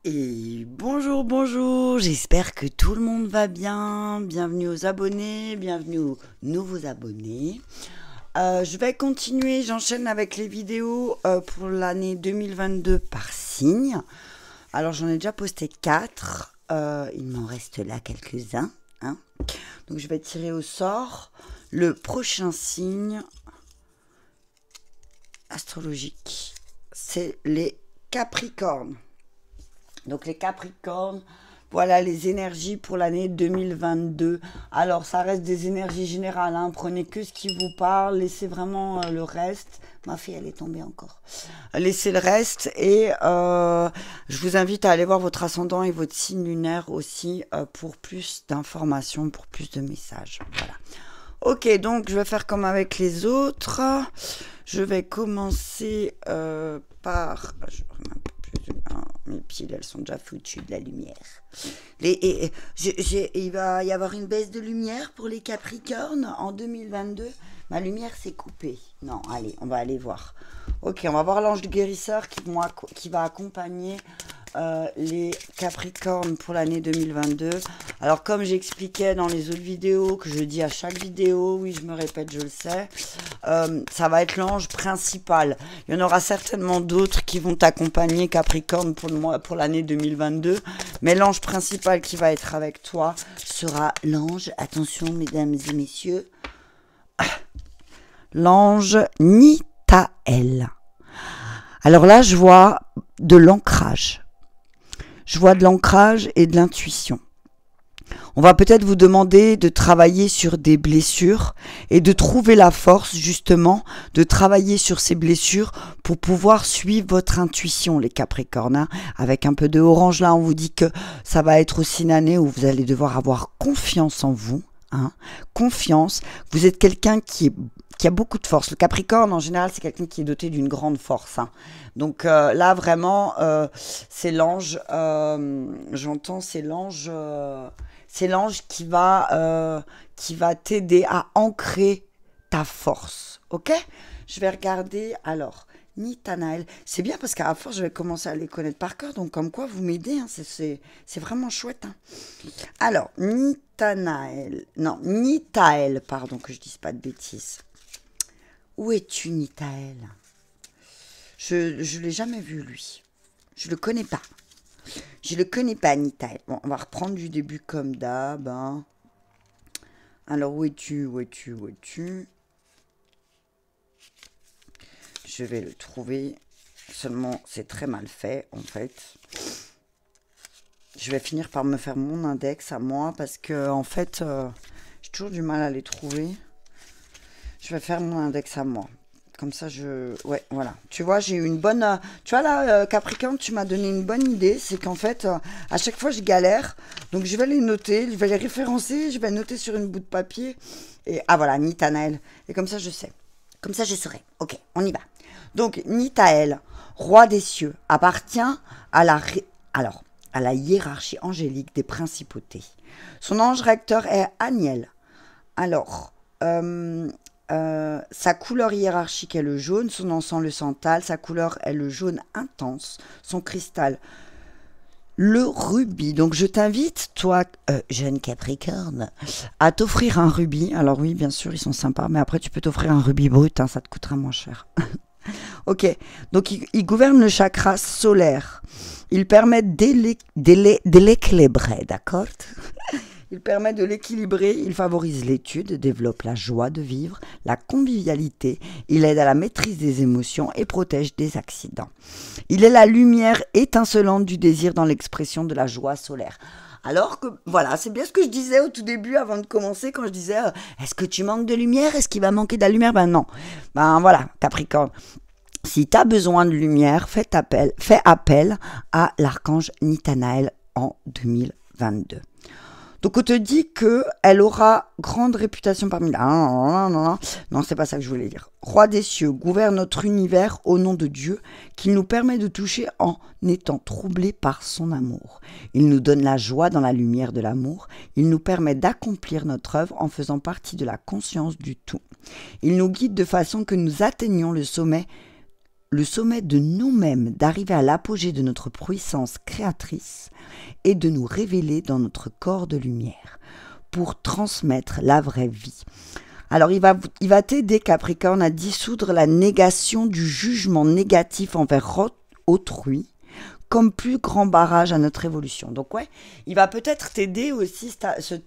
Et bonjour, bonjour, j'espère que tout le monde va bien. Bienvenue aux abonnés, bienvenue aux nouveaux abonnés. Je vais continuer, j'enchaîne avec les vidéos pour l'année 2022 par signe. Alors j'en ai déjà posté 4, il m'en reste là quelques-uns, hein. Donc je vais tirer au sort le prochain signe astrologique, c'est les Capricornes. Donc les Capricornes, voilà les énergies pour l'année 2022. Alors ça reste des énergies générales, hein. Prenez que ce qui vous parle, laissez vraiment le reste. Ma fille elle est tombée encore. Laissez le reste et je vous invite à aller voir votre ascendant et votre signe lunaire aussi pour plus d'informations, pour plus de messages. Voilà. Ok, donc je vais faire comme avec les autres. Je vais commencer par... mes piles, elles sont déjà foutues de la lumière. Il va y avoir une baisse de lumière pour les Capricornes en 2022. Ma lumière s'est coupée. Non, allez, on va aller voir. Ok, on va voir l'ange du guérisseur qui va accompagner les Capricornes pour l'année 2022. Alors comme j'expliquais dans les autres vidéos, que je dis à chaque vidéo, oui je me répète, je le sais, ça va être l'ange principal. Il y en aura certainement d'autres qui vont t'accompagner Capricorne pour l'année 2022, mais l'ange principal qui va être avec toi sera l'ange, attention mesdames et messieurs, l'ange Nitael. Alors là je vois de l'ancrage. Je vois de l'ancrage et de l'intuition. On va peut-être vous demander de travailler sur des blessures et de trouver la force justement de travailler sur ces blessures pour pouvoir suivre votre intuition les Capricornes. Hein. Avec un peu de orange là, on vous dit que ça va être aussi une année où vous allez devoir avoir confiance en vous. Hein. Confiance, vous êtes quelqu'un qui a beaucoup de force. Le Capricorne, en général, c'est quelqu'un qui est doté d'une grande force. Hein. Donc là, vraiment, c'est l'ange, j'entends, c'est l'ange qui va t'aider à ancrer ta force. Ok? Je vais regarder, alors, Nitanael. C'est bien parce qu'à force, je vais commencer à les connaître par cœur. Donc, comme quoi, vous m'aidez. Hein, c'est vraiment chouette. Hein. Alors, Nitanael. Non, Nitael, pardon, que je dise pas de bêtises. Où es-tu, Nitael? Je ne l'ai jamais vu, lui. Je le connais pas. Je le connais pas, Nitael. Bon, on va reprendre du début comme d'hab. Hein. Alors, où es-tu? Où es-tu? Où es-tu? Je vais le trouver. Seulement, c'est très mal fait, en fait. Je vais finir par me faire mon index à moi parce que, en fait, j'ai toujours du mal à les trouver. Je vais faire mon index à moi. Comme ça, ouais, voilà. Tu vois, j'ai eu une bonne... tu vois, là, Capricorne, tu m'as donné une bonne idée. C'est qu'en fait, à chaque fois, je galère. Donc, je vais les noter, je vais les référencer, je vais noter sur une bout de papier. Et, ah, voilà, Nitanael. Et comme ça, je sais. Comme ça, je saurai. Ok, on y va. Donc, Nitael, roi des cieux, appartient à à la hiérarchie angélique des principautés. Son ange recteur est Aniel. Alors... sa couleur hiérarchique est le jaune, son encens le santal, sa couleur est le jaune intense, son cristal le rubis. Donc je t'invite, toi, jeune Capricorne, à t'offrir un rubis. Alors oui, bien sûr, ils sont sympas, mais après tu peux t'offrir un rubis brut, hein, ça te coûtera moins cher. Ok, donc il gouverne le chakra solaire. Il permet de l'équilibrer, d'accord? Il permet de l'équilibrer, il favorise l'étude, développe la joie de vivre, la convivialité, il aide à la maîtrise des émotions et protège des accidents. Il est la lumière étincelante du désir dans l'expression de la joie solaire. Alors que, voilà, c'est bien ce que je disais au tout début avant de commencer, quand je disais est-ce que tu manques de lumière? Est-ce qu'il va manquer de la lumière? Ben non. Ben voilà, Capricorne. Si tu as besoin de lumière, fais appel à l'archange Nitanael en 2022. Donc on te dit qu'elle aura grande réputation parmi... Non, c'est pas ça que je voulais dire. Roi des cieux, gouverne notre univers au nom de Dieu, qu'il nous permet de toucher en étant troublés par son amour. Il nous donne la joie dans la lumière de l'amour. Il nous permet d'accomplir notre œuvre en faisant partie de la conscience du tout. Il nous guide de façon que nous atteignions le sommet le sommet de nous-mêmes, d'arriver à l'apogée de notre puissance créatrice et de nous révéler dans notre corps de lumière pour transmettre la vraie vie. Alors, il va t'aider, Capricorne, à dissoudre la négation du jugement négatif envers autrui comme plus grand barrage à notre évolution. Donc, ouais, il va peut-être t'aider aussi,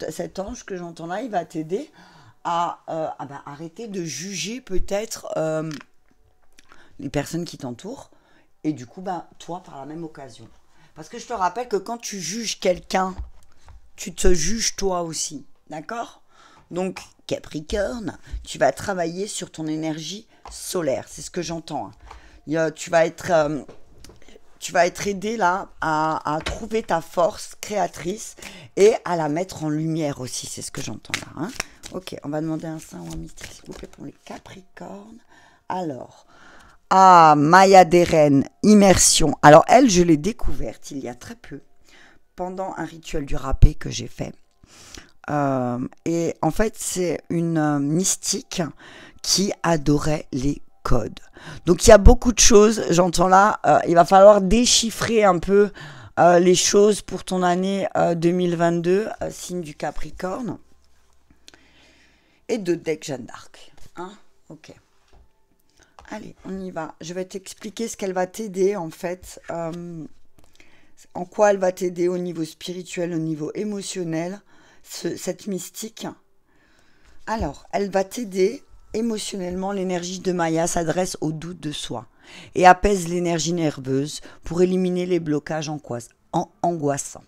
cet ange que j'entends là, il va t'aider à arrêter de juger peut-être les personnes qui t'entourent et du coup, toi, par la même occasion. Parce que je te rappelle que quand tu juges quelqu'un, tu te juges toi aussi, d'accord ? Donc, Capricorne, tu vas travailler sur ton énergie solaire, c'est ce que j'entends. Tu vas être aidé là à trouver ta force créatrice et à la mettre en lumière aussi, c'est ce que j'entends là. Hein. Ok, on va demander un saint ou un mystique, s'il vous plaît, pour les Capricornes. Alors, Maya Deren, immersion. Alors, elle, je l'ai découverte il y a très peu, pendant un rituel du râpé que j'ai fait. Et en fait, c'est une mystique qui adorait les codes. Donc, il y a beaucoup de choses, j'entends là, il va falloir déchiffrer un peu les choses pour ton année 2022, signe du Capricorne. Et de deck Jeanne d'Arc. Hein, ok. Allez, on y va. Je vais t'expliquer ce qu'elle va t'aider, en fait. En quoi elle va t'aider au niveau spirituel, au niveau émotionnel, cette mystique. Alors, elle va t'aider émotionnellement. L'énergie de Maya s'adresse au doute de soi et apaise l'énergie nerveuse pour éliminer les blocages angoissants.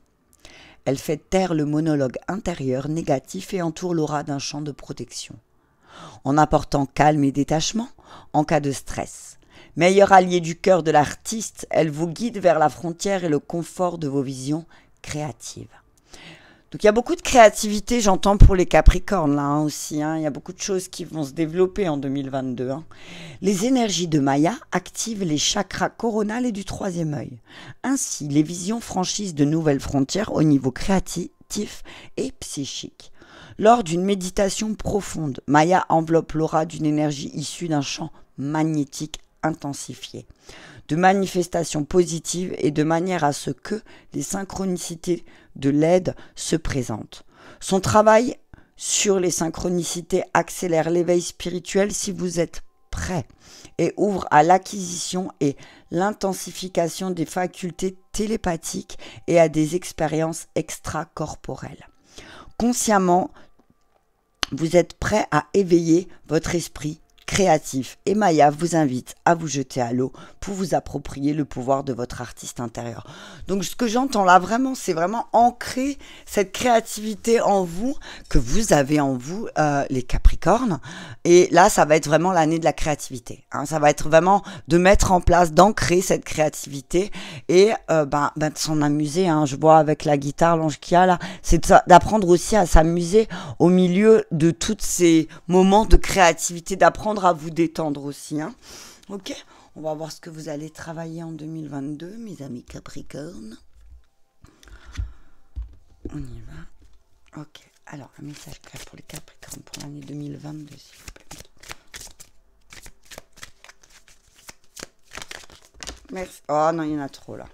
Elle fait taire le monologue intérieur négatif et entoure l'aura d'un champ de protection, en apportant calme et détachement en cas de stress. Meilleur allié du cœur de l'artiste, elle vous guide vers la frontière et le confort de vos visions créatives. Donc il y a beaucoup de créativité, j'entends, pour les Capricornes là aussi. Il y a beaucoup de choses qui vont se développer en 2022. Les énergies de Maya activent les chakras coronal et du troisième œil. Ainsi, les visions franchissent de nouvelles frontières au niveau créatif et psychique. Lors d'une méditation profonde, Maya enveloppe l'aura d'une énergie issue d'un champ magnétique intensifié, de manifestations positives et de manière à ce que les synchronicités de l'aide se présentent. Son travail sur les synchronicités accélère l'éveil spirituel si vous êtes prêt et ouvre à l'acquisition et l'intensification des facultés télépathiques et à des expériences extracorporelles. Consciemment, vous êtes prêt à éveiller votre esprit créatif et Maya vous invite à vous jeter à l'eau pour vous approprier le pouvoir de votre artiste intérieur. Donc ce que j'entends là vraiment, c'est vraiment ancrer cette créativité en vous, que vous avez en vous, les Capricornes. Et là, ça va être vraiment l'année de la créativité. Ça va être vraiment de mettre en place, d'ancrer cette créativité et de s'en amuser. Je vois avec la guitare, l'ange qu'il y a là, c'est d'apprendre aussi à s'amuser au milieu de tous ces moments de créativité, d'apprendre à vous détendre aussi. Ok, on va voir ce que vous allez travailler en 2022, mes amis Capricorne. On y va. Ok, alors un message clair pour les Capricornes pour l'année 2022, s'il vous plaît. Merci. Oh non, il y en a trop là.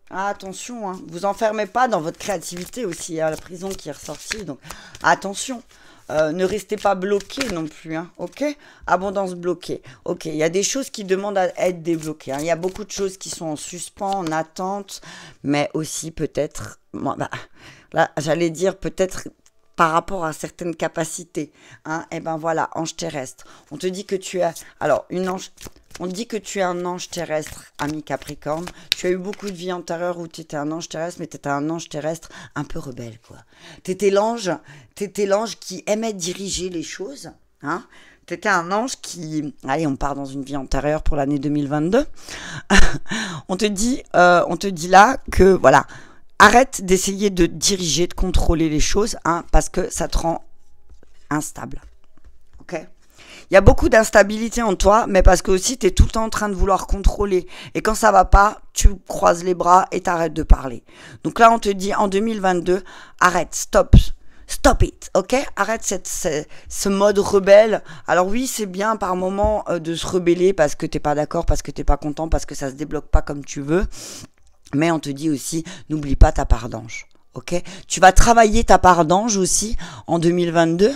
Ah, attention, vous enfermez pas dans votre créativité aussi. Il y a la prison qui est ressortie, donc attention. Ne restez pas bloqué non plus, ok? Abondance bloquée. Ok, il y a des choses qui demandent à être débloquées. Il y a beaucoup de choses qui sont en suspens, en attente, mais aussi peut-être, là, j'allais dire peut-être par rapport à certaines capacités. Et ben voilà, ange terrestre. On te dit que tu es, alors une ange. On dit que tu es un ange terrestre, ami Capricorne. Tu as eu beaucoup de vies antérieures où tu étais un ange terrestre, mais tu étais un ange terrestre un peu rebelle, quoi. Tu étais l'ange qui aimait diriger les choses. Tu étais un ange qui... Allez, on part dans une vie antérieure pour l'année 2022. on te dit là que, voilà, arrête d'essayer de diriger, de contrôler les choses, parce que ça te rend instable. Ok ? Il y a beaucoup d'instabilité en toi, mais parce que aussi tu es tout le temps en train de vouloir contrôler. Et quand ça va pas, tu croises les bras et t'arrêtes de parler. Donc là, on te dit en 2022, arrête, stop. Stop it, ok? Arrête ce mode rebelle. Alors oui, c'est bien par moment de se rebeller parce que t'es pas d'accord, parce que t'es pas content, parce que ça se débloque pas comme tu veux. Mais on te dit aussi, n'oublie pas ta part d'ange, ok? Tu vas travailler ta part d'ange aussi en 2022.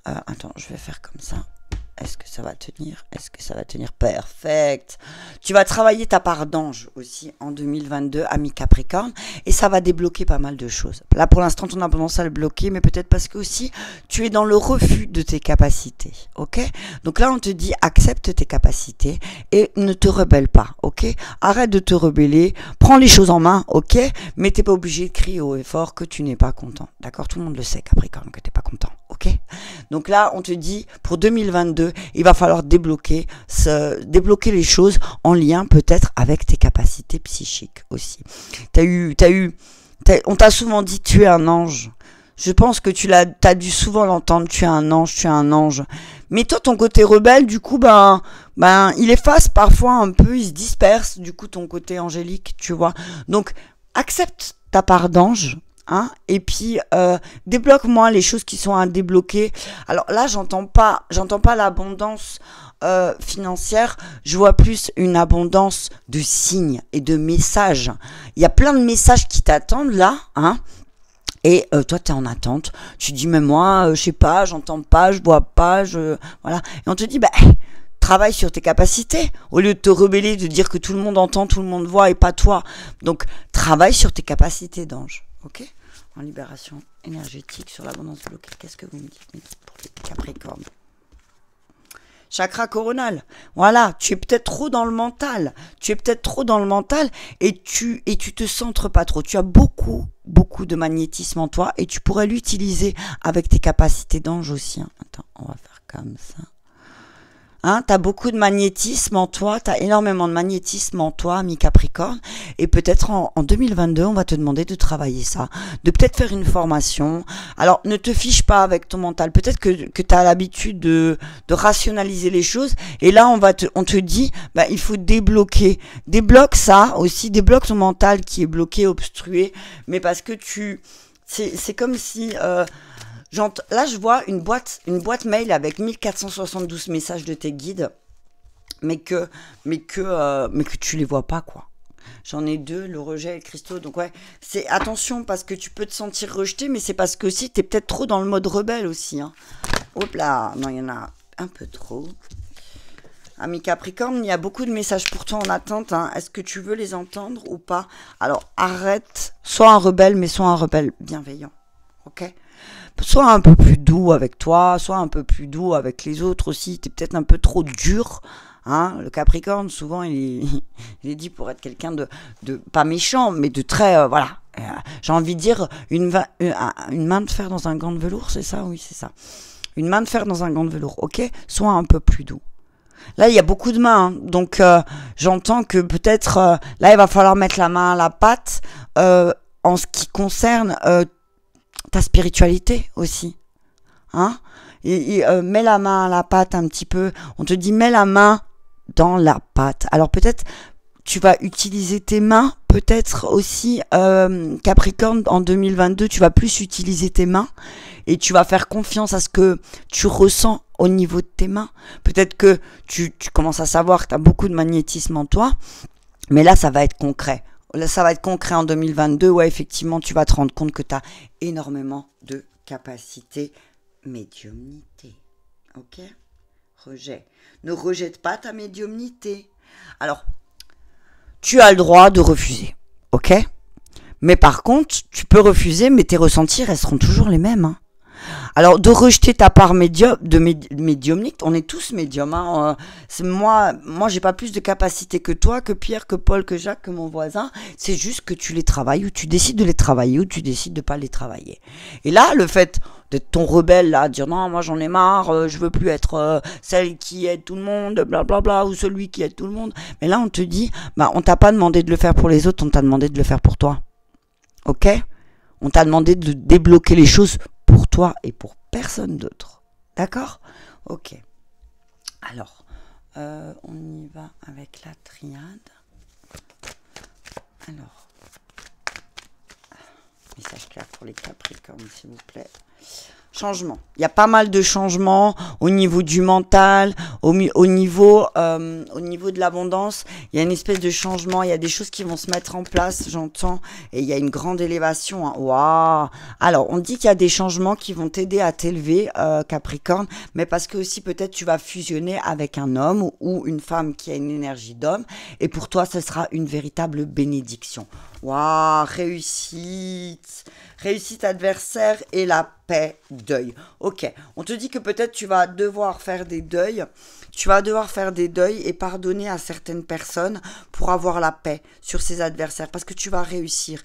Attends, je vais faire comme ça. Est-ce que ça va tenir? Est-ce que ça va tenir? Perfect. Tu vas travailler ta part d'ange aussi en 2022, ami Capricorne, et ça va débloquer pas mal de choses. Là, pour l'instant, ton abondance à le bloquer, mais peut-être parce que aussi, tu es dans le refus de tes capacités, ok? Donc là, on te dit, accepte tes capacités et ne te rebelle pas, ok? Arrête de te rebeller, prends les choses en main, ok? Mais t'es pas obligé de crier haut et fort que tu n'es pas content, d'accord? Tout le monde le sait, Capricorne, que t'es pas content, ok? Donc là, on te dit, pour 2022, il va falloir débloquer les choses en lien peut-être avec tes capacités psychiques aussi. On t'a souvent dit tu es un ange. Je pense que t'as dû souvent l'entendre, tu es un ange, tu es un ange. Mais toi, ton côté rebelle, du coup, il efface parfois un peu, il se disperse, du coup, ton côté angélique, tu vois. Donc, accepte ta part d'ange. Hein, et puis débloque-moi les choses qui sont à débloquer. Alors là, j'entends pas l'abondance financière. Je vois plus une abondance de signes et de messages. Il y a plein de messages qui t'attendent là, hein. Et toi, tu es en attente. Tu dis, mais moi, je sais pas, j'entends pas, je vois pas, voilà. Et on te dit, travaille sur tes capacités, au lieu de te rebeller, de dire que tout le monde entend, tout le monde voit et pas toi. Donc, travaille sur tes capacités d'ange. Ok? En libération énergétique sur l'abondance bloquée. Qu'est-ce que vous me dites pour les Capricornes? Chakra coronal. Voilà, tu es peut-être trop dans le mental. Et tu te centres pas trop. Tu as beaucoup de magnétisme en toi et tu pourrais l'utiliser avec tes capacités d'ange aussi. Hein. Attends, on va faire comme ça. Hein, tu as beaucoup de magnétisme en toi, tu as énormément de magnétisme en toi, ami Capricorne, et peut-être en 2022, on va te demander de travailler ça, de peut-être faire une formation. Alors, ne te fiche pas avec ton mental, peut-être que tu as l'habitude de rationaliser les choses, et là, on te dit, il faut débloquer. Débloque ça aussi, débloque ton mental qui est bloqué, obstrué, mais parce que c'est comme si... là, je vois une boîte mail avec 1472 messages de tes guides, mais que tu les vois pas, quoi. J'en ai 2, le rejet et le cristaux. Donc ouais, c'est attention parce que tu peux te sentir rejeté, mais c'est parce que aussi t'es peut-être trop dans le mode rebelle aussi. Hein. Hop là, non, il y en a un peu trop. Ami Capricorne, il y a beaucoup de messages pour toi en attente. Hein. Est-ce que tu veux les entendre ou pas? Alors arrête, sois un rebelle, mais sois un rebelle bienveillant. Ok? Sois un peu plus doux avec toi, sois un peu plus doux avec les autres aussi. Tu es peut-être un peu trop dur. Hein. Le Capricorne, souvent, il est dit pour être quelqu'un de pas méchant, mais de très... voilà. J'ai envie de dire une main de fer dans un gant de velours, c'est ça? Oui, c'est ça. Une main de fer dans un gant de velours, ok? Sois un peu plus doux. Là, il y a beaucoup de mains, hein. Donc j'entends que peut-être... là, il va falloir mettre la main à la pâte en ce qui concerne... ta spiritualité aussi, hein, mets la main à la pâte un petit peu, on te dit mets la main dans la pâte, alors peut-être tu vas utiliser tes mains, peut-être aussi Capricorne en 2022, tu vas plus utiliser tes mains et tu vas faire confiance à ce que tu ressens au niveau de tes mains, peut-être que tu commences à savoir que tu as beaucoup de magnétisme en toi, mais là ça va être concret. Là, ça va être concret en 2022. Ouais, effectivement, tu vas te rendre compte que tu as énormément de capacités médiumnité. Ok? Rejet. Ne rejette pas ta médiumnité. Alors, tu as le droit de refuser. Ok? Mais par contre, tu peux refuser, mais tes ressentis resteront toujours les mêmes. Hein. Alors, de rejeter ta part médiumnique, on est tous médiums. Hein. Moi, j'ai pas plus de capacité que toi, que Pierre, que Paul, que Jacques, que mon voisin. C'est juste que tu les travailles, ou tu décides de les travailler, ou tu décides de pas les travailler. Et là, le fait d'être ton rebelle, là, dire non, moi j'en ai marre, je veux plus être celle qui aide tout le monde, blablabla, ou celui qui aide tout le monde. Mais là, on te dit, on t'a pas demandé de le faire pour les autres, on t'a demandé de le faire pour toi. Ok? On t'a demandé de débloquer les choses pour toi et pour personne d'autre. D'accord? Ok. Alors, on y va avec la triade. Alors, message clair pour les Capricornes, s'il vous plaît. Changement. Il y a pas mal de changements au niveau du mental, au niveau de l'abondance. Il y a une espèce de changement. Il y a des choses qui vont se mettre en place, j'entends. Et il y a une grande élévation. Hein. Waouh! Alors, on dit qu'il y a des changements qui vont t'aider à t'élever, Capricorne, mais parce que aussi peut-être tu vas fusionner avec un homme ou une femme qui a une énergie d'homme. Et pour toi, ce sera une véritable bénédiction. Waouh! Réussite! Réussite adversaire et la paix, deuil. Ok, on te dit que peut-être tu vas devoir faire des deuils. Tu vas devoir faire des deuils et pardonner à certaines personnes pour avoir la paix sur ces adversaires. Parce que tu vas réussir.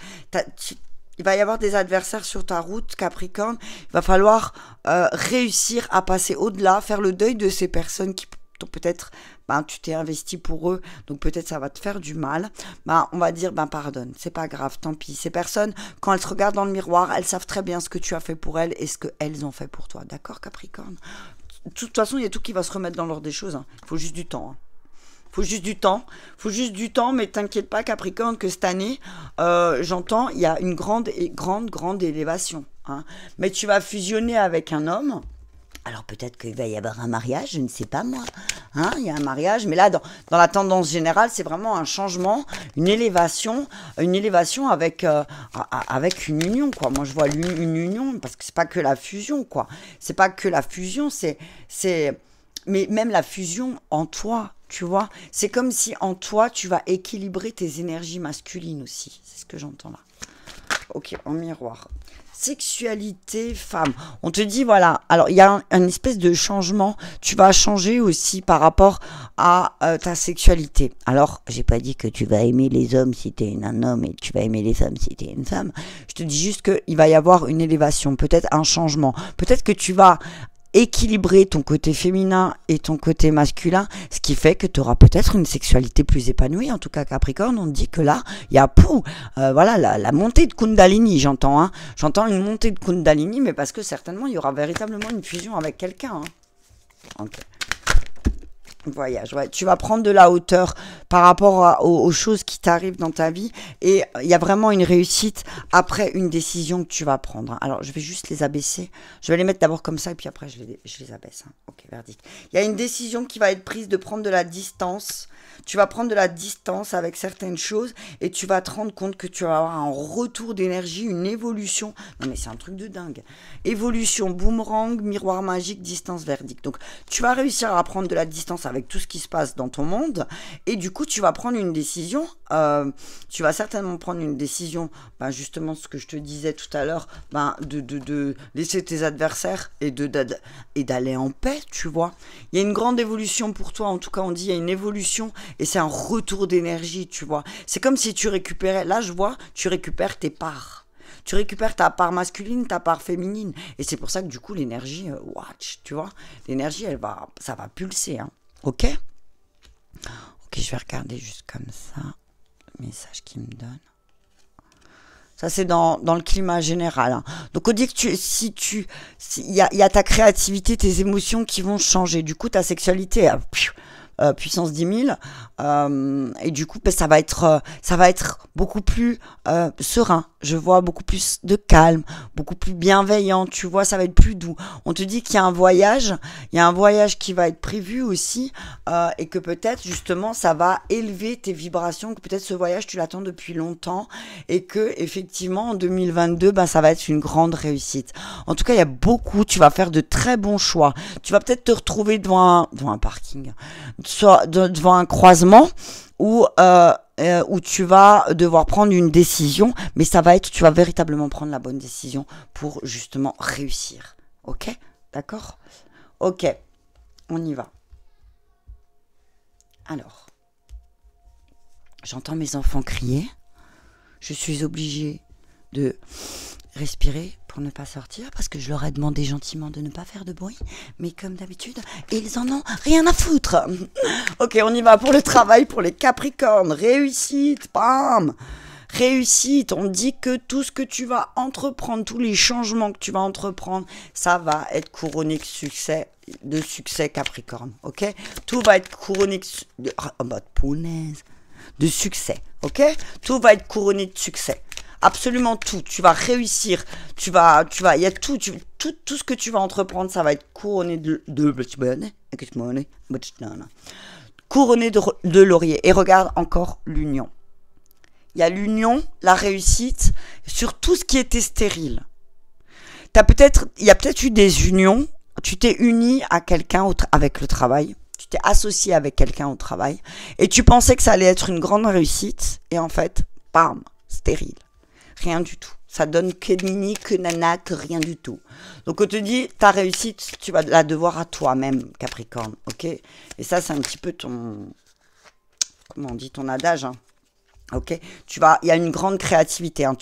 Il va y avoir des adversaires sur ta route, Capricorne. Il va falloir réussir à passer au-delà, faire le deuil de ces personnes qui peut-être tu t'es investi pour eux, donc peut-être ça va te faire du mal. On va dire pardonne, c'est pas grave, tant pis. Ces personnes, quand elles se regardent dans le miroir, elles savent très bien ce que tu as fait pour elles et ce qu'elles ont fait pour toi. D'accord, Capricorne? De toute façon, il y a tout qui va se remettre dans l'ordre des choses. Hein. Il faut juste du temps. Hein. Faut juste du temps, mais t'inquiète pas, Capricorne, que cette année, j'entends, il y a une grande élévation. Hein. Mais tu vas fusionner avec un homme. Alors peut-être qu'il va y avoir un mariage, je ne sais pas moi. Hein, il y a un mariage, mais là, dans la tendance générale, c'est vraiment un changement, une élévation avec une union, quoi. Moi, je vois une union, parce que c'est pas que la fusion, quoi. C'est pas que la fusion, mais même la fusion en toi, tu vois. C'est comme si en toi, tu vas équilibrer tes énergies masculines aussi. C'est ce que j'entends là. Ok, en miroir. Sexualité, femme. On te dit, voilà, alors il y a un espèce de changement. Tu vas changer aussi par rapport à ta sexualité. Alors, j'ai pas dit que tu vas aimer les hommes si tu es un homme et tu vas aimer les femmes si tu es une femme. Je te dis juste qu'il va y avoir une élévation, peut-être un changement. Peut-être que tu vas équilibrer ton côté féminin et ton côté masculin, ce qui fait que tu auras peut-être une sexualité plus épanouie. En tout cas, Capricorne, on te dit que là, il y a voilà, la montée de Kundalini, j'entends. Hein. J'entends une montée de Kundalini, mais parce que certainement, il y aura véritablement une fusion avec quelqu'un. Hein. Ok. Voyage, ouais. Tu vas prendre de la hauteur par rapport aux choses qui t'arrivent dans ta vie et il y a vraiment une réussite après une décision que tu vas prendre. Alors, je vais juste les abaisser. Je vais les mettre d'abord comme ça et puis après, je les abaisse. Hein. Ok, verdict. Il y a une décision qui va être prise de prendre de la distance. Tu vas prendre de la distance avec certaines choses et tu vas te rendre compte que tu vas avoir un retour d'énergie, une évolution. Non, mais c'est un truc de dingue. Évolution, boomerang, miroir magique, distance, verdict. Donc, tu vas réussir à prendre de la distance avec tout ce qui se passe dans ton monde et du coup, tu vas prendre une décision. Tu vas certainement prendre une décision, justement, ce que je te disais tout à l'heure, de laisser tes adversaires et d'aller en paix, tu vois. Il y a une grande évolution pour toi. En tout cas, on dit il y a une évolution et c'est un retour d'énergie, tu vois. C'est comme si tu récupérais, là je vois, tu récupères tes parts. Tu récupères ta part masculine, ta part féminine. Et c'est pour ça que du coup, l'énergie, tu vois, l'énergie, ça va pulser, hein. Ok? Ok, je vais regarder juste comme ça, le message qu'il me donne. Ça, c'est dans le climat général. Hein. Donc, on dit que il y a ta créativité, tes émotions qui vont changer. Du coup, ta sexualité, puissance 10 000. Et du coup, ça va être beaucoup plus serein. Je vois beaucoup plus de calme, beaucoup plus bienveillant. Tu vois, ça va être plus doux. On te dit qu'il y a un voyage. Il y a un voyage qui va être prévu aussi. Et que peut-être, justement, ça va élever tes vibrations. Que peut-être ce voyage, tu l'attends depuis longtemps. Et que, effectivement, en 2022, ça va être une grande réussite. En tout cas, il y a beaucoup. Tu vas faire de très bons choix. Tu vas peut-être te retrouver devant un parking. Soit devant un croisement où tu vas devoir prendre une décision, mais tu vas véritablement prendre la bonne décision pour justement réussir. Ok? D'accord? Ok, on y va. Alors, j'entends mes enfants crier. Je suis obligée de respirer pour ne pas sortir parce que je leur ai demandé gentiment de ne pas faire de bruit, mais comme d'habitude, ils en ont rien à foutre. Ok, on y va pour le travail, pour les Capricornes. Réussite, bam! Réussite, on dit que tout ce que tu vas entreprendre, tous les changements que tu vas entreprendre, ça va être couronné de succès Capricorne, ok? Tout va être couronné de succès, ok? Tout va être couronné de succès. Absolument tout. Tu vas réussir. Il y a tout. tout ce que tu vas entreprendre, ça va être couronné couronné de laurier. Et regarde encore l'union. Il y a l'union, la réussite, sur tout ce qui était stérile. Il y a peut-être eu des unions, tu t'es uni à quelqu'un avec le travail, tu t'es associé avec quelqu'un au travail, et tu pensais que ça allait être une grande réussite, et en fait, bam, stérile. Rien du tout. Ça donne que nini, que nana, que rien du tout. Donc on te dit, ta réussite, tu vas la devoir à toi-même, Capricorne, ok? Et ça, c'est un petit peu ton, comment on dit, ton adage, hein. Ok, il y a une grande créativité, hein.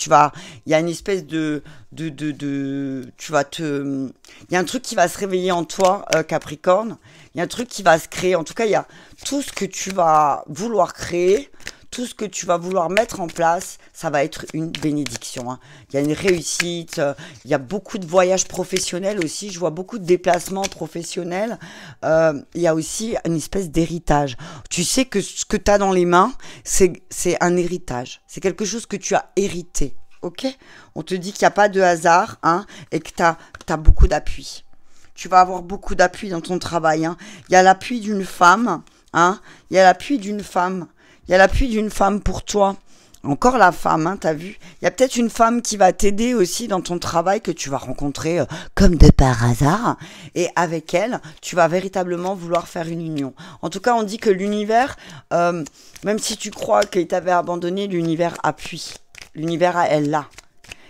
Il y a une espèce il y a un truc qui va se réveiller en toi, Capricorne. Il y a un truc qui va se créer. En tout cas, il y a tout ce que tu vas vouloir créer, tout ce que tu vas vouloir mettre en place, ça va être une bénédiction, hein. Il y a une réussite, il y a beaucoup de voyages professionnels aussi, je vois beaucoup de déplacements professionnels. Il y a aussi une espèce d'héritage. Tu sais que ce que tu as dans les mains, c'est un héritage. C'est quelque chose que tu as hérité, ok? On te dit qu'il n'y a pas de hasard, hein, et que tu as beaucoup d'appui. Tu vas avoir beaucoup d'appui dans ton travail, hein. Il y a l'appui d'une femme, hein. Il y a l'appui d'une femme. Il y a l'appui d'une femme pour toi. Encore la femme, hein, t'as vu? Il y a peut-être une femme qui va t'aider aussi dans ton travail que tu vas rencontrer comme de par hasard. Et avec elle, tu vas véritablement vouloir faire une union. En tout cas, on dit que l'univers, même si tu crois qu'il t'avait abandonné, l'univers appuie. L'univers, elle là.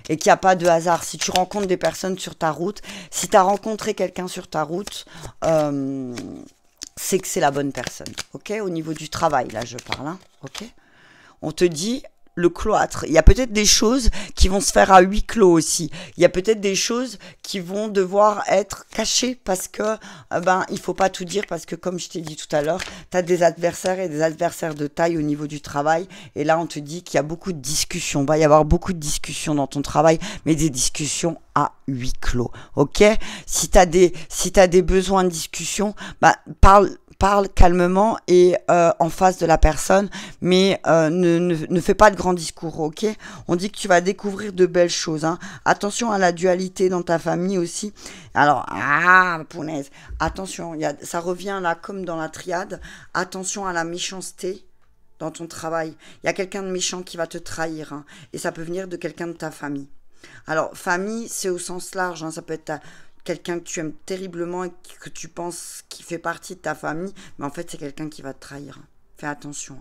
Et qu'il n'y a pas de hasard. Si tu rencontres des personnes sur ta route, si tu as rencontré quelqu'un sur ta route, c'est que c'est la bonne personne, ok? Au niveau du travail, là, je parle, hein, ok? On te dit le cloître. Il y a peut-être des choses qui vont se faire à huis clos aussi. Il y a peut-être des choses qui vont devoir être cachées parce que, il faut pas tout dire parce que, comme je t'ai dit tout à l'heure, tu as des adversaires et des adversaires de taille au niveau du travail. Et là, on te dit qu'il y a beaucoup de discussions. Il va y avoir beaucoup de discussions dans ton travail, mais des discussions à huis clos, ok? Si tu as des besoins de discussion, parle calmement et en face de la personne, mais ne fais pas de grands discours, ok? On dit que tu vas découvrir de belles choses, hein. Attention à la dualité dans ta famille aussi. Alors, punaise, attention, ça revient là comme dans la triade. Attention à la méchanceté dans ton travail. Il y a quelqu'un de méchant qui va te trahir, hein, et ça peut venir de quelqu'un de ta famille. Alors, famille, c'est au sens large, hein, ça peut être quelqu'un que tu aimes terriblement et que tu penses qui fait partie de ta famille, mais en fait, c'est quelqu'un qui va te trahir. Fais attention.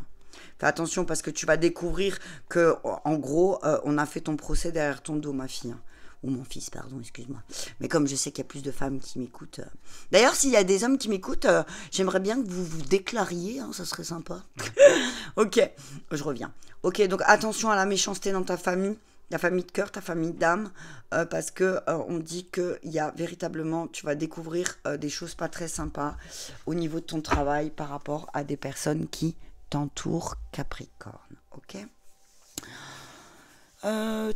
Fais attention parce que tu vas découvrir que, en gros, on a fait ton procès derrière ton dos, ma fille. Hein. Ou mon fils, pardon, excuse-moi. Mais comme je sais qu'il y a plus de femmes qui m'écoutent... D'ailleurs, s'il y a des hommes qui m'écoutent, j'aimerais bien que vous vous déclariez, hein, ça serait sympa. Ok, je reviens. Ok, donc attention à la méchanceté dans ta famille. Ta famille de cœur, ta famille d'âme, parce que on dit qu'il y a véritablement, tu vas découvrir des choses pas très sympas au niveau de ton travail par rapport à des personnes qui t'entourent, Capricorne, ok?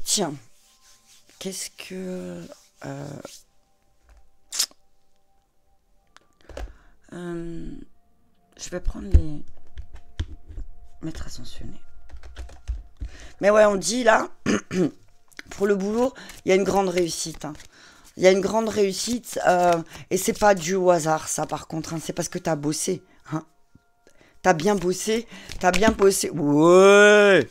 Tiens, qu'est-ce que... je vais prendre les... Maître ascensionné. Mais ouais, on dit là, pour le boulot, il y a une grande réussite. Hein. Il y a une grande réussite et c'est pas dû au hasard, ça, par contre. Hein, c'est parce que tu as bossé. Hein. Tu as bien bossé. Tu as bien bossé. Ouais.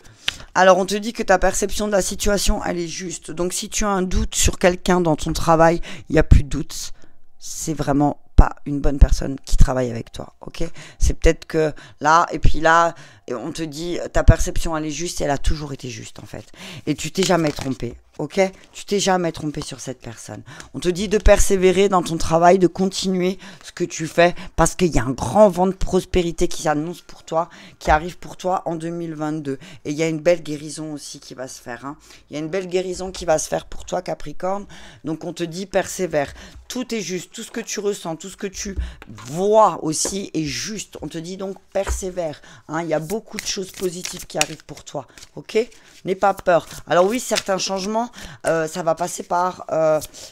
Alors, on te dit que ta perception de la situation, elle est juste. Donc, si tu as un doute sur quelqu'un dans ton travail, il n'y a plus de doute. C'est vraiment pas une bonne personne qui travaille avec toi, ok? C'est peut-être que là, et puis là, on te dit, ta perception, elle est juste et elle a toujours été juste, en fait. Et tu t'es jamais trompé, ok? Tu t'es jamais trompé sur cette personne. On te dit de persévérer dans ton travail, de continuer ce que tu fais, parce qu'il y a un grand vent de prospérité qui s'annonce pour toi, qui arrive pour toi en 2022. Et il y a une belle guérison aussi qui va se faire, hein. Il y a une belle guérison qui va se faire pour toi, Capricorne. Donc, on te dit persévère. Tout est juste, tout ce que tu ressens, tout ce que tu vois aussi est juste. On te dit donc persévère, hein. Il y a beaucoup beaucoup de choses positives qui arrivent pour toi, ok? N'aie pas peur. Alors oui, certains changements, ça va passer par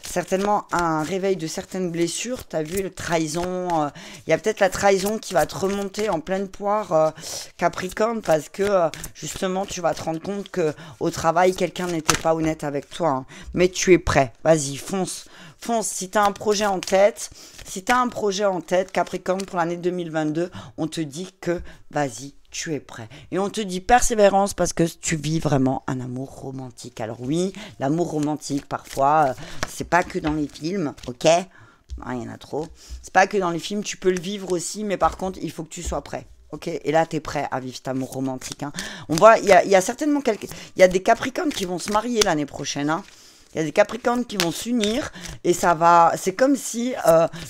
certainement un réveil de certaines blessures. Tu as vu, la trahison, il y a peut-être la trahison qui va te remonter en pleine poire, Capricorne, parce que justement, tu vas te rendre compte que au travail, quelqu'un n'était pas honnête avec toi. Hein. Mais tu es prêt. Vas-y, fonce. Fonce. Si tu as un projet en tête, Capricorne, pour l'année 2022, on te dit que vas-y, tu es prêt. Et on te dit persévérance parce que tu vis vraiment un amour romantique. Alors oui, l'amour romantique, parfois, c'est pas que dans les films, ok? Il y en a trop. C'est pas que dans les films, tu peux le vivre aussi, mais par contre, il faut que tu sois prêt. Ok, et là, tu es prêt à vivre cet amour romantique. Hein. On voit, il y a certainement il y a des Capricornes qui vont se marier l'année prochaine. Hein. Il y a des Capricornes qui vont s'unir et ça va. C'est comme si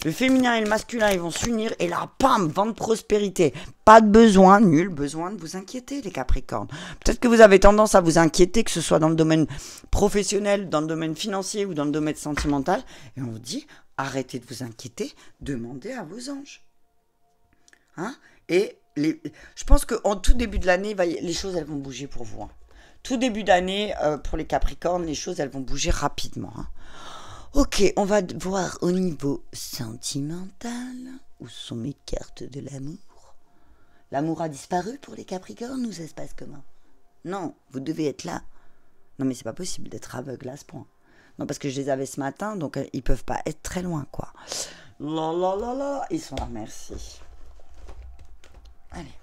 le féminin et le masculin ils vont s'unir et là, bam, vent de prospérité. Pas de besoin, nul besoin de vous inquiéter, les Capricornes. Peut-être que vous avez tendance à vous inquiéter, que ce soit dans le domaine professionnel, dans le domaine financier ou dans le domaine sentimental. Et on vous dit, arrêtez de vous inquiéter, demandez à vos anges. Hein? Et je pense qu'en tout début de l'année, les choses elles vont bouger pour vous. Hein. Tout début d'année, pour les Capricornes, les choses, elles vont bouger rapidement. Hein. Ok, on va voir au niveau sentimental. Où sont mes cartes de l'amour? L'amour a disparu pour les Capricornes ou ça se passe comment? Non, vous devez être là. Non, mais c'est pas possible d'être aveugle à ce point. Non, parce que je les avais ce matin, donc ils peuvent pas être très loin, quoi. La la la la, ils sont là, merci. Allez.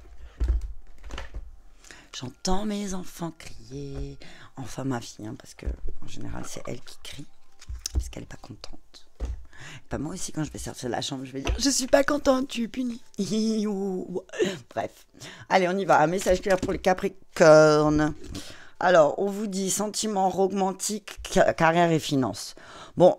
J'entends mes enfants crier. Enfin, ma fille, hein, parce que en général, c'est elle qui crie. Parce qu'elle n'est pas contente. Bah, moi aussi, quand je vais sortir de la chambre, je vais dire je suis pas contente, tu es punie. Bref. Allez, on y va. Un message clair pour les Capricornes. Alors, on vous dit sentiments romantiques, carrière et finances. Bon,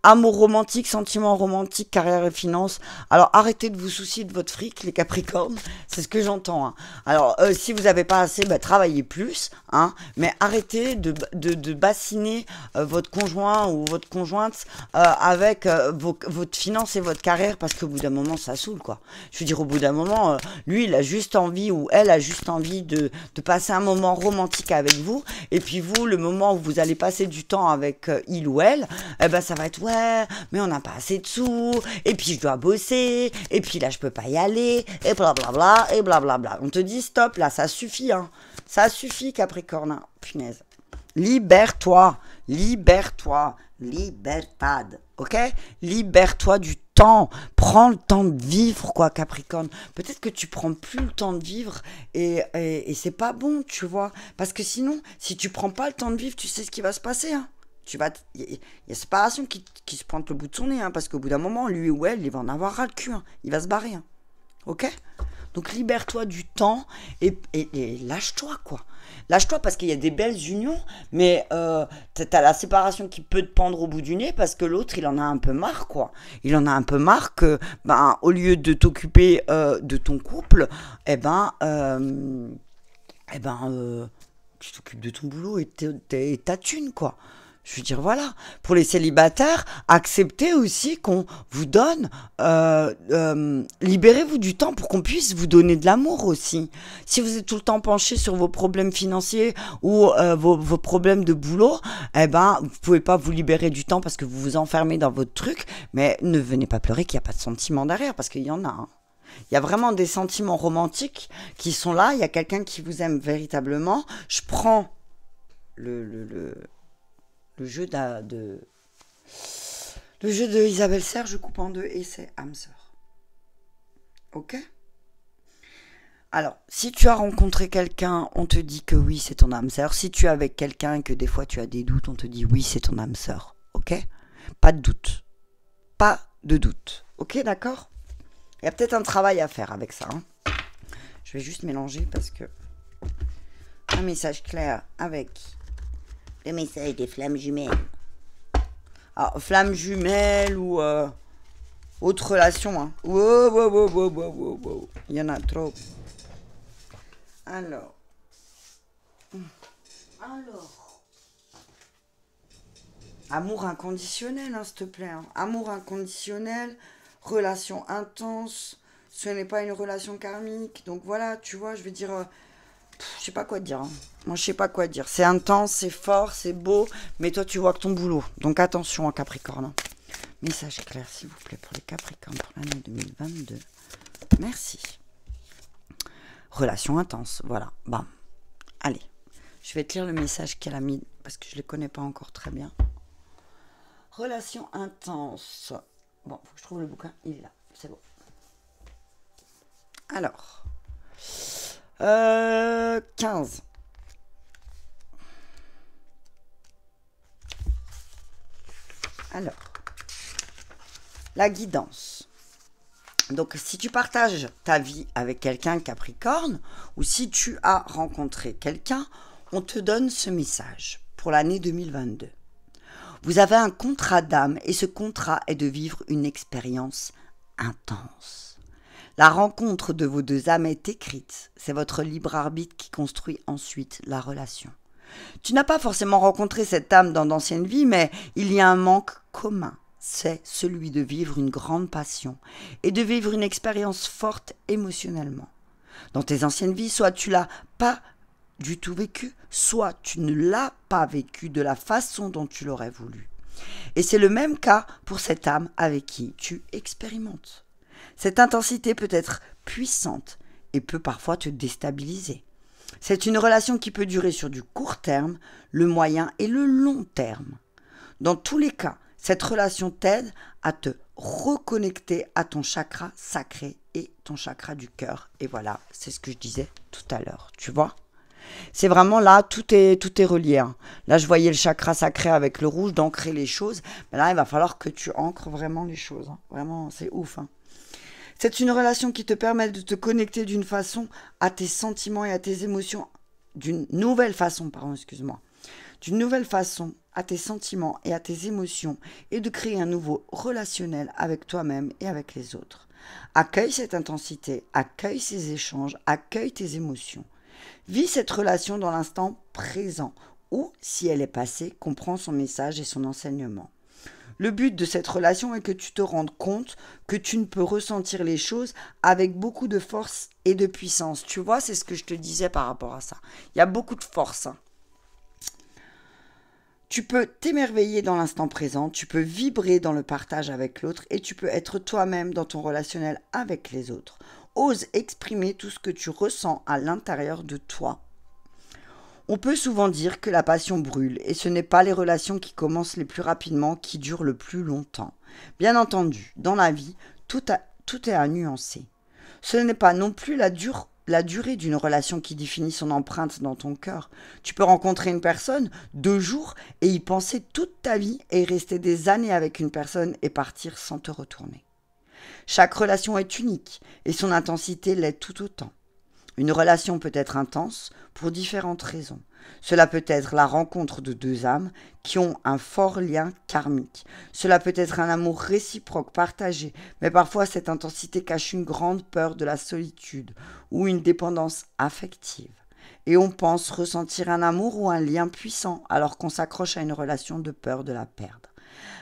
amour romantique, sentiments romantiques, carrière et finances. Alors, arrêtez de vous soucier de votre fric, les Capricornes. C'est ce que j'entends. Hein. Alors, si vous n'avez pas assez, bah, travaillez plus. Hein, mais arrêtez de bassiner votre conjoint ou votre conjointe avec votre finance et votre carrière parce qu'au bout d'un moment, ça saoule, quoi. Je veux dire, au bout d'un moment, lui, il a juste envie ou elle a juste envie de passer un moment romantique avec vous. Et puis vous, le moment où vous allez passer du temps avec il ou elle, eh ben ça va être ouais, mais on n'a pas assez de sous, et puis je dois bosser, et puis là je peux pas y aller, et blablabla, et blablabla. On te dit stop, là ça suffit, hein. Ça suffit, Capricorne, hein. Punaise. Libère-toi, libère-toi, libertad, ok? Libère-toi du temps, prends le temps de vivre, quoi, Capricorne. Peut-être que tu prends plus le temps de vivre et c'est pas bon, tu vois. Parce que sinon, si tu prends pas le temps de vivre, tu sais ce qui va se passer, hein. Il y a séparation qui se pointe le bout de son nez, hein, parce qu'au bout d'un moment, lui ou elle, il va en avoir ras le cul, hein. Il va se barrer, hein. Ok? Donc libère-toi du temps et lâche-toi, quoi. Lâche-toi parce qu'il y a des belles unions, mais t'as la séparation qui peut te pendre au bout du nez parce que l'autre, il en a un peu marre, quoi. Il en a un peu marre que, ben, au lieu de t'occuper de ton couple, tu t'occupes de ton boulot et ta thune, quoi. Je veux dire, voilà, pour les célibataires, acceptez aussi qu'on vous donne, libérez-vous du temps pour qu'on puisse vous donner de l'amour aussi. Si vous êtes tout le temps penché sur vos problèmes financiers ou vos problèmes de boulot, eh ben, vous pouvez pas vous libérer du temps parce que vous vous enfermez dans votre truc, mais ne venez pas pleurer qu'il n'y a pas de sentiments derrière, parce qu'il y en a, hein. Il y a vraiment des sentiments romantiques qui sont là, il y a quelqu'un qui vous aime véritablement. Je prends le jeu le jeu de Isabelle Serre, je coupe en deux et c'est âme sœur. Ok? Alors, si tu as rencontré quelqu'un, on te dit que oui, c'est ton âme sœur. Si tu es avec quelqu'un et que des fois tu as des doutes, on te dit oui, c'est ton âme sœur. Ok? Pas de doute. Pas de doute. Ok, d'accord? Il y a peut-être un travail à faire avec ça. Hein. Je vais juste mélanger parce que un message clair avec le message des flammes jumelles. Alors, flammes jumelles ou autre relation. Hein. Wow, wow, wow, wow, wow, wow, wow. Il y en a trop. Alors. Amour inconditionnel, hein, s'il te plaît. Hein. Amour inconditionnel, relation intense, Ce n'est pas une relation karmique. Donc voilà, tu vois, je veux dire... je sais pas quoi dire. Hein. Moi, je sais pas quoi dire. C'est intense, c'est fort, c'est beau. Mais toi, tu vois que ton boulot. Donc attention, hein, Capricorne. Hein. Message clair, s'il vous plaît, pour les Capricornes pour l'année 2022. Merci. Relation intense. Voilà. Bam. Allez. Je vais te lire le message qu'elle a mis parce que je ne les connais pas encore très bien. Relation intense. Bon, faut que je trouve le bouquin. Il est là. C'est bon. Alors. 15. Alors. La guidance. Donc, si tu partages ta vie avec quelqu'un Capricorne, ou si tu as rencontré quelqu'un, on te donne ce message pour l'année 2022. Vous avez un contrat d'âme et ce contrat est de vivre une expérience intense. La rencontre de vos deux âmes est écrite. C'est votre libre arbitre qui construit ensuite la relation. Tu n'as pas forcément rencontré cette âme dans d'anciennes vies, mais il y a un manque commun. C'est celui de vivre une grande passion et de vivre une expérience forte émotionnellement. Dans tes anciennes vies, soit tu l'as pas du tout vécu, soit tu ne l'as pas vécu de la façon dont tu l'aurais voulu. Et c'est le même cas pour cette âme avec qui tu expérimentes. Cette intensité peut être puissante et peut parfois te déstabiliser. C'est une relation qui peut durer sur du court terme, le moyen et le long terme. Dans tous les cas, cette relation t'aide à te reconnecter à ton chakra sacré et ton chakra du cœur. Et voilà, c'est ce que je disais tout à l'heure, tu vois ? C'est vraiment là, tout est relié. Hein. Là, je voyais le chakra sacré avec le rouge, d'ancrer les choses. Mais là, il va falloir que tu ancres vraiment les choses. Hein. Vraiment, c'est ouf. Hein. C'est une relation qui te permet de te connecter d'une façon à tes sentiments et à tes émotions. D'une nouvelle façon, D'une nouvelle façon à tes sentiments et à tes émotions et de créer un nouveau relationnel avec toi-même et avec les autres. Accueille cette intensité, accueille ces échanges, accueille tes émotions. Vis cette relation dans l'instant présent ou, si elle est passée, comprends son message et son enseignement. Le but de cette relation est que tu te rendes compte que tu ne peux ressentir les choses avec beaucoup de force et de puissance. Tu vois, c'est ce que je te disais par rapport à ça. Il y a beaucoup de force. Hein. Tu peux t'émerveiller dans l'instant présent, tu peux vibrer dans le partage avec l'autre et tu peux être toi-même dans ton relationnel avec les autres. Ose exprimer tout ce que tu ressens à l'intérieur de toi. On peut souvent dire que la passion brûle et ce n'est pas les relations qui commencent les plus rapidement qui durent le plus longtemps. Bien entendu, dans la vie, tout est à nuancer. Ce n'est pas non plus la durée d'une relation qui définit son empreinte dans ton cœur. Tu peux rencontrer une personne 2 jours et y penser toute ta vie et rester des années avec une personne et partir sans te retourner. Chaque relation est unique et son intensité l'est tout autant. Une relation peut être intense pour différentes raisons. Cela peut être la rencontre de 2 âmes qui ont un fort lien karmique. Cela peut être un amour réciproque, partagé, mais parfois cette intensité cache une grande peur de la solitude ou une dépendance affective. Et on pense ressentir un amour ou un lien puissant alors qu'on s'accroche à une relation de peur de la perdre.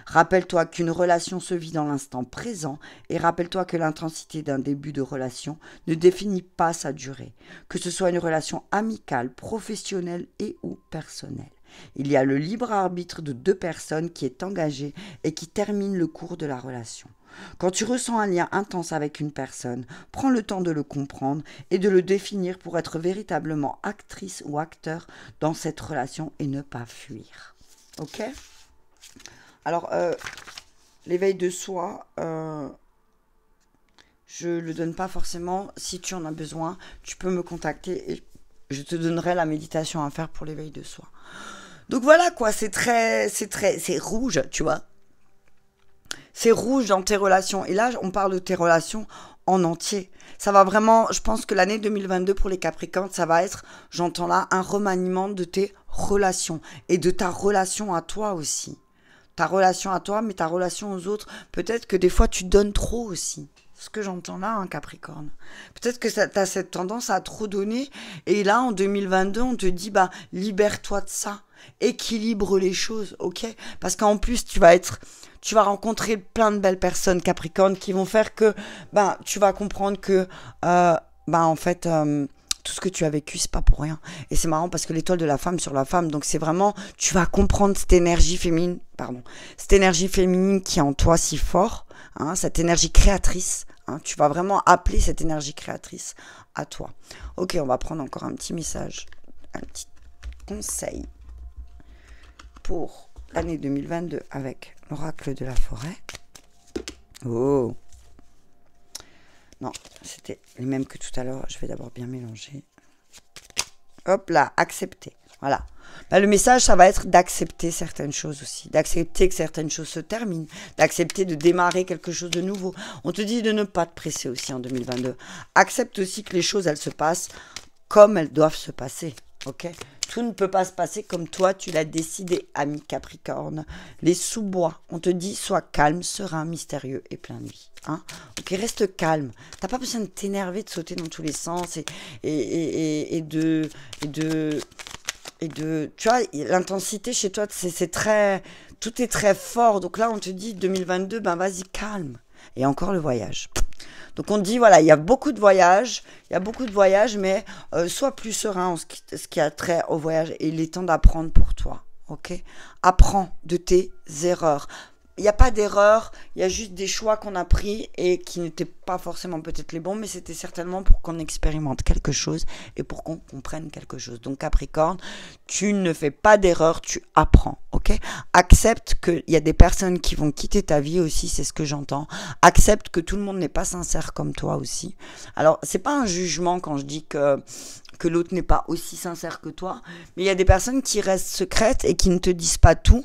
Rappelle-toi qu'une relation se vit dans l'instant présent et rappelle-toi que l'intensité d'un début de relation ne définit pas sa durée, que ce soit une relation amicale, professionnelle et ou personnelle. Il y a le libre arbitre de 2 personnes qui est engagé et qui termine le cours de la relation. Quand tu ressens un lien intense avec une personne, prends le temps de le comprendre et de le définir pour être véritablement actrice ou acteur dans cette relation et ne pas fuir. Ok ? Alors, l'éveil de soi, je ne le donne pas forcément. Si tu en as besoin, tu peux me contacter et je te donnerai la méditation à faire pour l'éveil de soi. Donc voilà quoi, c'est rouge, tu vois. C'est rouge dans tes relations. Et là, on parle de tes relations en entier. Ça va vraiment, je pense que l'année 2022 pour les Capricornes, ça va être, j'entends là, un remaniement de tes relations et de ta relation à toi aussi. Ta relation à toi, mais ta relation aux autres. Peut-être que des fois, tu donnes trop aussi. C'est ce que j'entends là, hein, Capricorne. Peut-être que tu as cette tendance à trop donner. Et là, en 2022, on te dit, bah, libère-toi de ça. Équilibre les choses, ok? Parce qu'en plus, tu vas rencontrer plein de belles personnes Capricorne qui vont faire que, ben, tu vas comprendre que, en fait, tout ce que tu as vécu, c'est pas pour rien. Et c'est marrant parce que l'étoile de la femme sur la femme, donc c'est vraiment, tu vas comprendre cette énergie féminine, qui est en toi si fort, hein, cette énergie créatrice. Hein, tu vas vraiment appeler cette énergie créatrice à toi. Ok, on va prendre encore un petit message, un petit conseil pour l'année 2022 avec l'oracle de la forêt. Oh! Non, c'était les mêmes que tout à l'heure. Je vais d'abord bien mélanger. Hop là, accepter. Voilà. Bah, le message, ça va être d'accepter certaines choses aussi. D'accepter que certaines choses se terminent. D'accepter de démarrer quelque chose de nouveau. On te dit de ne pas te presser aussi en 2022. Accepte aussi que les choses, elles se passent comme elles doivent se passer. Ok? Tout ne peut pas se passer comme toi, tu l'as décidé, ami Capricorne. Les sous-bois, on te dit, sois calme, serein, mystérieux et plein de vie. Hein? Ok, reste calme. T'as pas besoin de t'énerver, de sauter dans tous les sens et de... Tu vois, l'intensité chez toi, c'est très... Tout est très fort. Donc là, on te dit, 2022, ben vas-y, calme. Et encore le voyage. Donc on dit, voilà, il y a beaucoup de voyages, mais sois plus serein en ce qui a trait au voyage. Et il est temps d'apprendre pour toi, ok? Apprends de tes erreurs. Il n'y a pas d'erreur, il y a juste des choix qu'on a pris et qui n'étaient pas forcément peut-être les bons, mais c'était certainement pour qu'on expérimente quelque chose et pour qu'on comprenne quelque chose. Donc Capricorne, tu ne fais pas d'erreur, tu apprends, ok? Accepte qu'il y a des personnes qui vont quitter ta vie aussi, c'est ce que j'entends. Accepte que tout le monde n'est pas sincère comme toi aussi. Alors, c'est pas un jugement quand je dis que l'autre n'est pas aussi sincère que toi, mais il y a des personnes qui restent secrètes et qui ne te disent pas tout,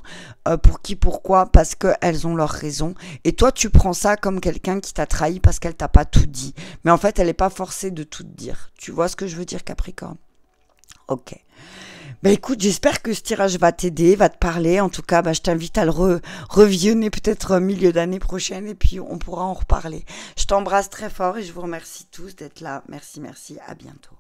pour qui, pourquoi, parce qu'elles ont leurs raisons, et toi tu prends ça comme quelqu'un qui t'a trahi parce qu'elle t'a pas tout dit, mais en fait elle n'est pas forcée de tout te dire. Tu vois ce que je veux dire, Capricorne? Ok. Bah écoute, j'espère que ce tirage va t'aider, va te parler. En tout cas, je t'invite à le revisionner peut-être milieu d'année prochaine et puis on pourra en reparler. Je t'embrasse très fort et je vous remercie tous d'être là. Merci, à bientôt.